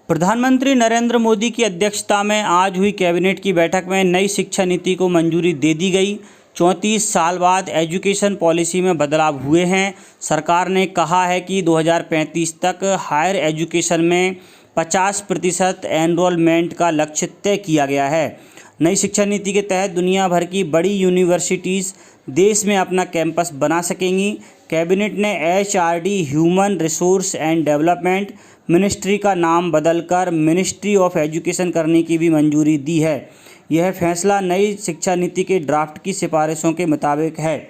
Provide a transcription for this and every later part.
प्रधानमंत्री नरेंद्र मोदी की अध्यक्षता में आज हुई कैबिनेट की बैठक में नई शिक्षा नीति को मंजूरी दे दी गई। 34 साल बाद एजुकेशन पॉलिसी में बदलाव हुए हैं। सरकार ने कहा है कि 2035 तक हायर एजुकेशन में 50% एनरोलमेंट का लक्ष्य तय किया गया है। नई शिक्षा नीति के तहत दुनिया भर की बड़ी यूनिवर्सिटीज़ देश में अपना कैंपस बना सकेंगी। कैबिनेट ने HRD human resource and development ministry का नाम बदलकर मिनिस्ट्री ऑफ एजुकेशन करने की भी मंजूरी दी है। यह फैसला नई शिक्षा नीति के ड्राफ्ट की सिफारिशों के मुताबिक है।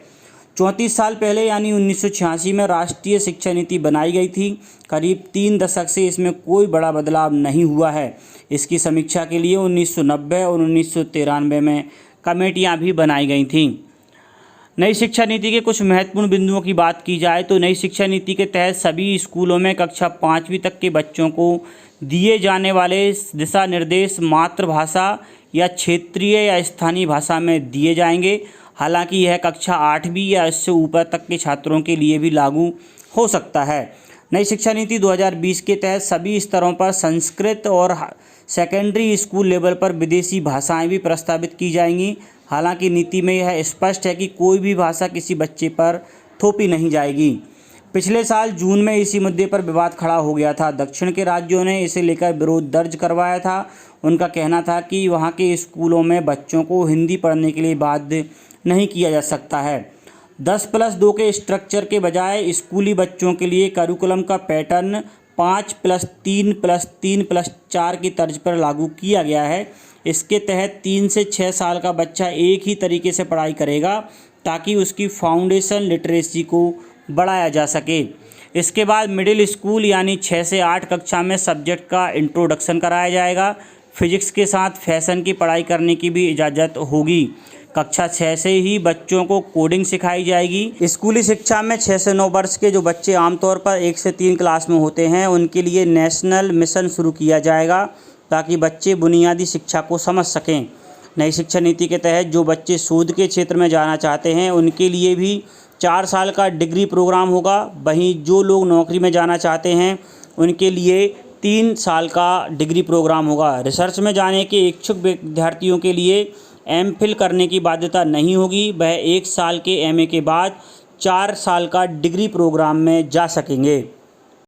34 साल पहले यानी 1986 में राष्ट्रीय शिक्षा नीति बनाई गई थी। करीब 3 दशक से इसमें कोई बड़ा बदलाव नहीं हुआ है। इसकी समीक्षा के लिए 1990 और 1993 में कमेटियां भी बनाई गई थीं। नई शिक्षा नीति के कुछ महत्वपूर्ण बिंदुओं की बात की जाए तो नई शिक्षा नीति के तहत सभी स्कूलों में कक्षा 5वीं तक के बच्चों को दिए जाने वाले दिशा निर्देश मातृभाषा या क्षेत्रीय या स्थानीय भाषा में दिए जाएंगे। हालांकि यह कक्षा 8वीं या इससे ऊपर तक के छात्रों के लिए भी लागू हो सकता है। नई शिक्षा नीति 2020 के तहत सभी स्तरों पर संस्कृत और सेकेंडरी स्कूल लेवल पर विदेशी भाषाएं भी प्रस्तावित की जाएंगी। हालांकि नीति में यह स्पष्ट है कि कोई भी भाषा किसी बच्चे पर थोपी नहीं जाएगी। पिछले साल जून में इसी मुद्दे पर विवाद खड़ा हो गया था। दक्षिण के राज्यों ने इसे लेकर विरोध दर्ज करवाया था। उनका कहना था कि वहां के स्कूलों में बच्चों को हिंदी पढ़ने के लिए बाध्य नहीं किया जा सकता है। 10+2 के स्ट्रक्चर के बजाय स्कूली बच्चों के लिए करिकुलम का पैटर्न 5+3+3+4 की तर्ज पर लागू किया गया है। इसके तहत 3 से 6 साल का बच्चा एक ही तरीके से पढ़ाई करेगा ताकि उसकी फाउंडेशन लिटरेसी को बढ़ाया जा सके। इसके बाद मिडिल स्कूल यानी 6 से 8 कक्षा में सब्जेक्ट का इंट्रोडक्शन कराया जाएगा। फिजिक्स के साथ फैशन की पढ़ाई करने की भी इजाज़त होगी। कक्षा 6 से ही बच्चों को कोडिंग सिखाई जाएगी। स्कूली शिक्षा में 6 से 9 वर्ष के जो बच्चे आमतौर पर 1 से 3 क्लास में होते हैं उनके लिए नेशनल मिशन शुरू किया जाएगा ताकि बच्चे बुनियादी शिक्षा को समझ सकें। नई शिक्षा नीति के तहत जो बच्चे शोध के क्षेत्र में जाना चाहते हैं उनके लिए भी 4 साल का डिग्री प्रोग्राम होगा। वहीं जो लोग नौकरी में जाना चाहते हैं उनके लिए 3 साल का डिग्री प्रोग्राम होगा। रिसर्च में जाने के इच्छुक विद्यार्थियों के लिए MPhil करने की बाध्यता नहीं होगी। वह 1 साल के MA के बाद 4 साल का डिग्री प्रोग्राम में जा सकेंगे।